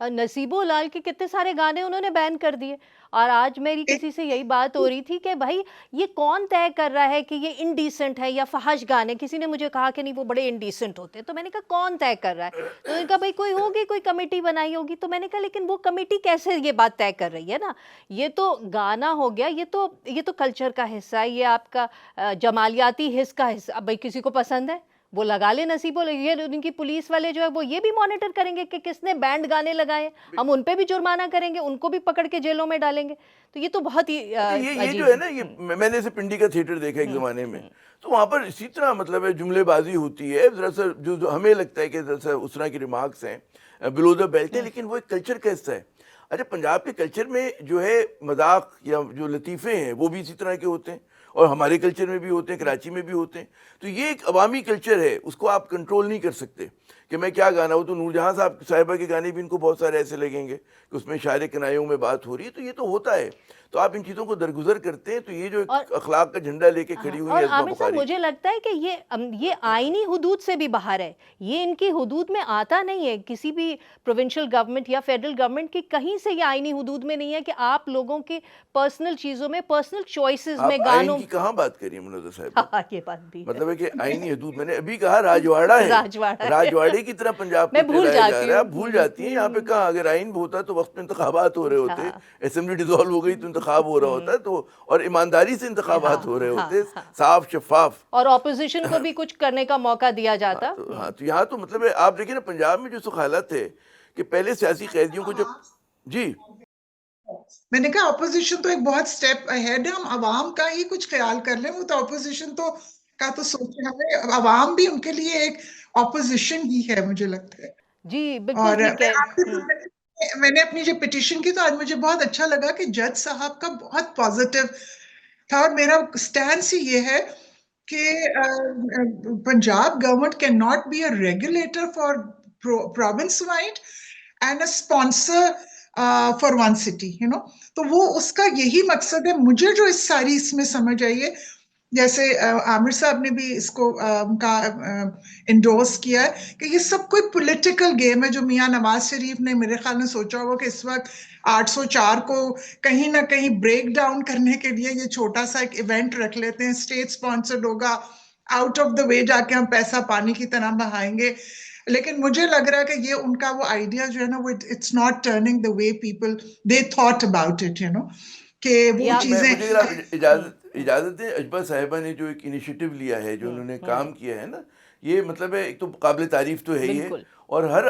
नसीबो लाल के कितने सारे गाने उन्होंने बैन कर दिए। और आज मेरी किसी से यही बात हो रही थी कि भाई ये कौन तय कर रहा है कि ये इंडीसेंट है या फहश गाने। किसी ने मुझे कहा कि नहीं वो बड़े इंडीसेंट होते हैं, तो मैंने कहा कौन तय कर रहा है? तो उन्होंने कहा भाई कोई होगी, कोई कमेटी बनाई होगी। तो मैंने कहा लेकिन वो कमेटी कैसे ये बात तय कर रही है ना? ये तो गाना हो गया, ये तो कल्चर का हिस्सा है, ये आपका जमालियाती हिस्स का हिस्सा। अब भाई किसी को पसंद है वो लगा ले नसीबो। ये उनकी पुलिस वाले जो है वो ये भी मॉनिटर करेंगे कि किसने बैंड गाने लगाए। हम उन पे भी जुर्माना करेंगे, उनको भी पकड़ के जेलों में डालेंगे। तो ये तो बहुत ही अच्छा, ये जो अजीब है है। ना, ये मैंने ऐसे पिंडी का थिएटर देखा एक ज़माने में, तो वहाँ पर इसी तरह मतलब है जुमलेबाज़ी होती है। ज़रा-सा जो हमें लगता है कि ज़रा-सा उस तरह के रिमार्क्स हैं, बिलो द बेल्ट है, लेकिन वो एक कल्चर का हिस्सा है। अच्छा, पंजाब के कल्चर में जो है मज़ाक या जो लतीफ़े हैं, वो भी इसी तरह के होते हैं और हमारे कल्चर में भी होते हैं, कराची में भी होते हैं। तो ये एक अवामी कल्चर है, उसको आप कंट्रोल नहीं कर सकते कि मैं क्या गाना, वो तो नूरजहाँ साहिबा के गाने भी इनको बहुत सारे ऐसे लगेंगे कि उसमें शायरी किनायों में बात हो रही है, तो ये तो होता है। तो आप इन चीज़ों को दरगुज़र करते हैं, तो ये जो और एक अखलाक का झंडा लेके खड़ी हाँ, हुई और है अज़मा आमिर साहब बुखारी। मुझे लगता है कि ये आईनी हुदूद से भी बाहर है। ये इनकी हुदूद में आता नहीं है। किसी भी प्रोविंशियल गवर्नमेंट या फेडरल गवर्नमेंट की कहीं से ये आईनी हुदूद में नहीं है कि आप लोगों की पर्सनल चीज़ों में, पर्सनल चॉइसेस आप में, आइन गानों। की कहाँ बात करी है मुनव्वर साहिबा? हाँ, ये बात भी है। मतलब है कि आईनी हदूद, मैंने अभी कहा राजवाड़ा है। राजवाड़ा है। राजवाड़े की तरह पंजाब को मैं भूल चलाया जा जाती रहा है। हूँ। आप भूल जाती हैं, यहाँ पे कहाँ अगर आइन होता तो वक़्त में इंतखाबात हो रहे होते, हाँ। असेंबली डिसॉल्व हो गई तो इंतखाब हो रहा होता, तो और ईमानदारी से इंतखाबात हो हाँ, रहे होते, हाँ, हाँ। साफ शफ़ाफ। और ऑपोज़िशन को भी कुछ करने का मौका दिया हाँ, जाता। तो यहाँ तो मतलब है, आप देखिए ना पंजाब में जो सुख हालत है कि पहले सियासी कैदियों को जब, जी, मैंने कहा ऑपोजिशन तो एक बहुत स्टेप अहेड है, हम अवाम का ही कुछ ख्याल कर लें। वो तो ऑपोजिशन तो का तो सोचे हमें, अवाम भी उनके लिए एक ऑपोजिशन ही है, मुझे लगता है। जी, बिल्कुल और ठीक है। मैंने अपनी जो पिटीशन की, तो आज मुझे बहुत अच्छा लगा कि जज साहब का बहुत पॉजिटिव था। और मेरा स्टैंड ही ये है कि Punjab government can not be a regulator for province wide and a sponsor for one city, तो वो उसका यही मकसद है। मुझे जो इस सारी इसमें समझ आई है, जैसे आमिर साहब ने भी इसको का इंडोर्स किया है कि ये सब कोई पॉलिटिकल गेम है, जो मियां नवाज शरीफ ने मेरे ख्याल में सोचा होगा कि इस वक्त 804 को कहीं ना कहीं ब्रेक डाउन करने के लिए ये छोटा सा एक इवेंट रख लेते हैं, स्टेट स्पॉन्सर्ड होगा, आउट ऑफ द वे जाके हम पैसा पानी की तरह बहाएंगे। लेकिन मुझे लग रहा है कि ये उनका वो आइडिया जो है ना, वो it's not turning the way people they thought about it, कि वो या मैं चीजें। मुझे अगर आप इजाज़त दें, अजबा साहिबा ने जो एक इनिशिएटिव लिया है, जो उन्होंने काम किया है ना, ये मतलब है एक तो काबिल तारीफ़ तो है ही है, बिल्कुल। और हर